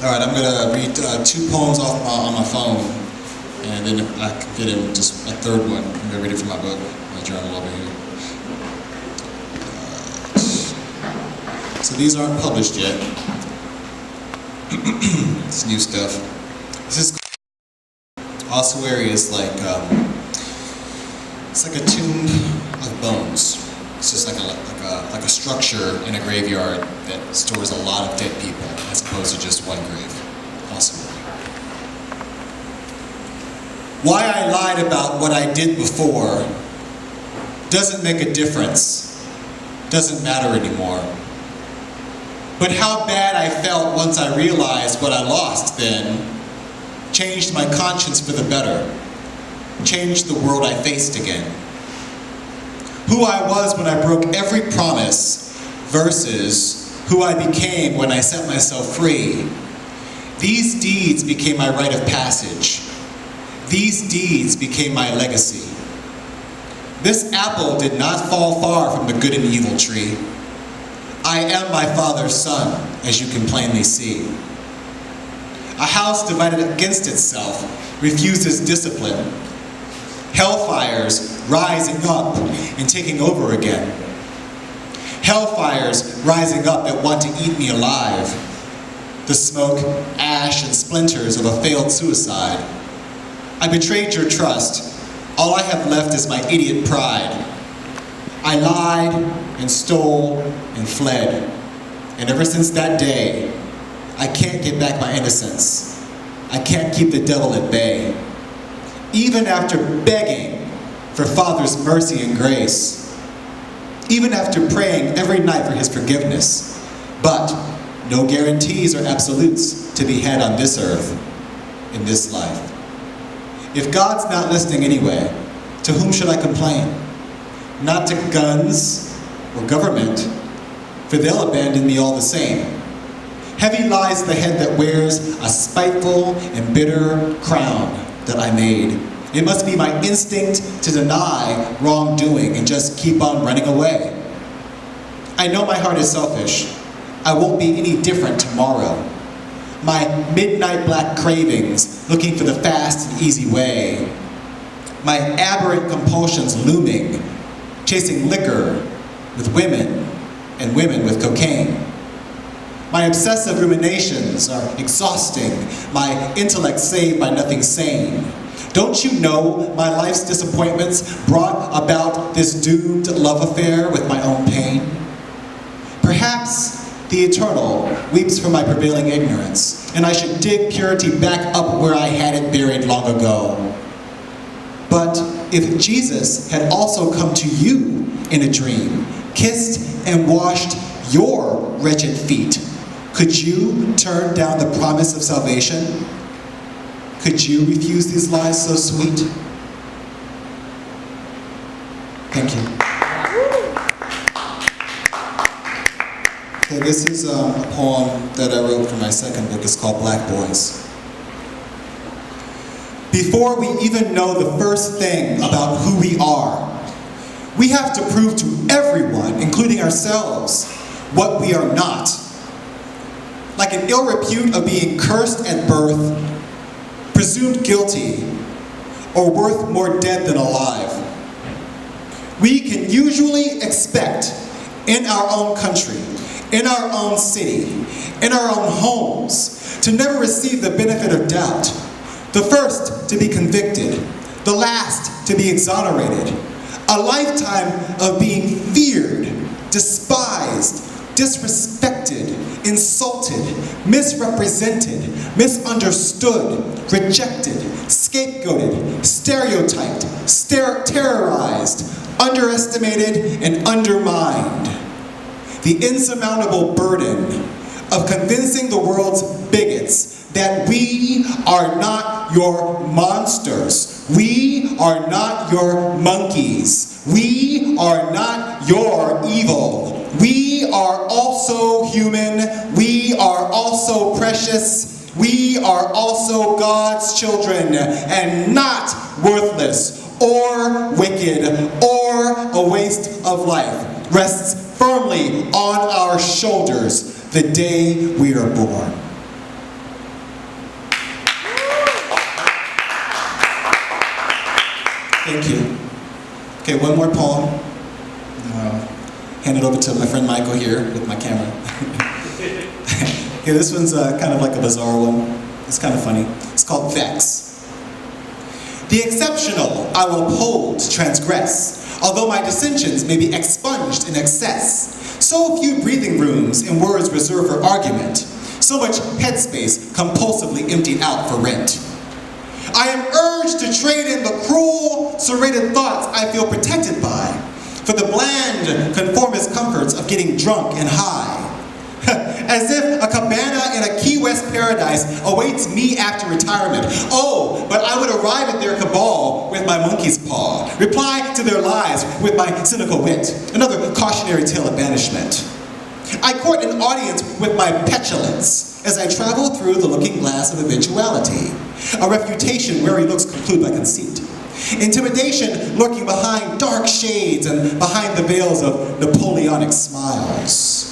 All right, I'm going to read 2 poems off on my phone, and then if I can fit in just a third one, I'm going to read it from my book, my journal over here. So these aren't published yet. It's new stuff. This is ossuary is like it's like a tomb of bones. It's just like a structure in a graveyard that stores a lot of dead people, as opposed to just one grave. Ossuary. Why I lied about what I did before doesn't make a difference. Doesn't matter anymore. But how bad I felt once I realized what I lost then changed my conscience for the better, changed the world I faced again. Who I was when I broke every promise versus who I became when I set myself free. These deeds became my rite of passage. These deeds became my legacy. This apple did not fall far from the good and evil tree. I am my Father's son, as you can plainly see. A house divided against itself refuses discipline. Hellfires rising up and taking over again. Hellfires rising up that want to eat me alive. The smoke, ash, and splinters of a failed suicide. I betrayed your trust. All I have left is my idiot pride. I lied and stole and fled. And ever since that day, I can't get back my innocence. I can't keep the devil at bay. Even after begging for Father's mercy and grace. Even after praying every night for his forgiveness. But no guarantees or absolutes to be had on this earth, in this life. If God's not listening anyway, to whom should I complain? Not to guns or government, for they'll abandon me all the same. Heavy lies the head that wears a spiteful and bitter crown that I made. It must be my instinct to deny wrongdoing and just keep on running away. I know my heart is selfish. I won't be any different tomorrow. My midnight black cravings, looking for the fast and easy way. My aberrant compulsions looming, chasing liquor with women and women with cocaine. My obsessive ruminations are exhausting, my intellect saved by nothing sane. Don't you know my life's disappointments brought about this doomed love affair with my own pain? Perhaps the eternal weeps for my prevailing ignorance, and I should dig purity back up where I had it buried long ago. But if Jesus had also come to you in a dream, kissed and washed your wretched feet, could you turn down the promise of salvation? Could you refuse these lies so sweet? Thank you. Okay, this is a poem that I wrote for my second book. It's called Black Boys. Before we even know the first thing about who we are, we have to prove to everyone, including ourselves, what we are not. Like an ill repute of being cursed at birth, presumed guilty, or worth more dead than alive. We can usually expect in our own country, in our own city, in our own homes, to never receive the benefit of doubt. The first to be convicted, the last to be exonerated. A lifetime of being feared, despised, disrespected, insulted, misrepresented, misunderstood, rejected, scapegoated, stereotyped, terrorized, underestimated, and undermined. The insurmountable burden of convincing the world's bigots that we are not your monsters. We are not your monkeys. We are not your evil. We are also human. We are also precious. We are also God's children, and not worthless or wicked or a waste of life. Rests firmly on our shoulders the day we are born. Thank you. Okay, one more poem. Hand it over to my friend Michael here with my camera. Okay, this one's kind of like a bizarre one. It's kind of funny. It's called Vex. The exceptional I will uphold to transgress, although my dissensions may be expunged in excess. So few breathing rooms in words reserved for argument, so much headspace compulsively emptied out for rent. I am urged to trade in the cruel, serrated thoughts I feel protected by, for the bland, conformist comforts of getting drunk and high. As if a cabana in a Key West paradise awaits me after retirement. Oh, but I would arrive at their cabal with my monkey's paw, reply to their lies with my cynical wit, another cautionary tale of banishment. I court an audience with my petulance as I travel through the looking glass of eventuality, a refutation where he looks conclude by conceit. Intimidation lurking behind dark shades and behind the veils of Napoleonic smiles.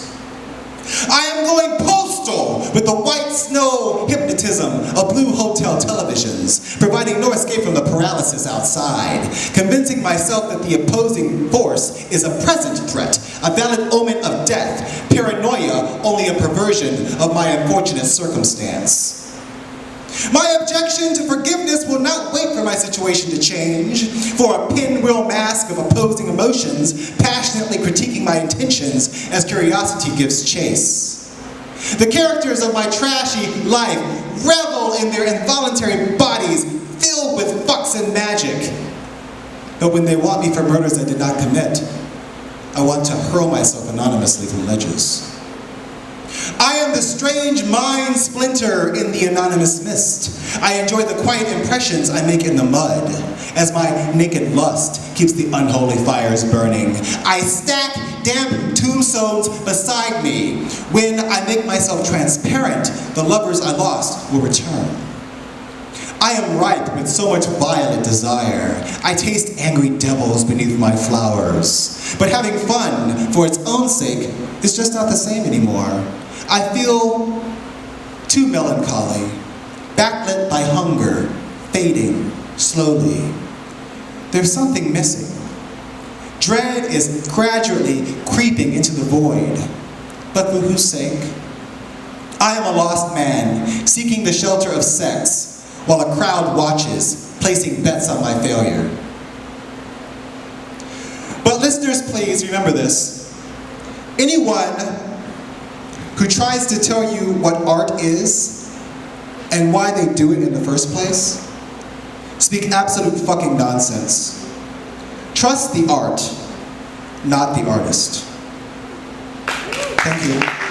I am going postal with the white snow hypnotism of blue hotel televisions, providing no escape from the paralysis outside, convincing myself that the opposing force is a present threat, a valid omen of death, paranoia only a perversion of my unfortunate circumstance. My objection to forgiveness will not wait for my situation to change, for a pinwheel mask of opposing emotions, passionately critiquing my intentions as curiosity gives chase. The characters of my trashy life revel in their involuntary bodies filled with fucks and magic. But when they want me for murders I did not commit, I want to hurl myself anonymously from ledges. I am the strange mind splinter in the anonymous mist. I enjoy the quiet impressions I make in the mud, as my naked lust keeps the unholy fires burning. I stack damp tombstones beside me. When I make myself transparent, the lovers I lost will return. I am ripe with so much violent desire. I taste angry devils beneath my flowers. But having fun for its own sake is just not the same anymore. I feel too melancholy, backlit by hunger, fading slowly. There's something missing. Dread is gradually creeping into the void. But for whose sake? I am a lost man, seeking the shelter of sex, while a crowd watches, placing bets on my failure. But listeners, please remember this. Anyone who tries to tell you what art is and why they do it in the first place speak absolute fucking nonsense. Trust the art, not the artist. Thank you.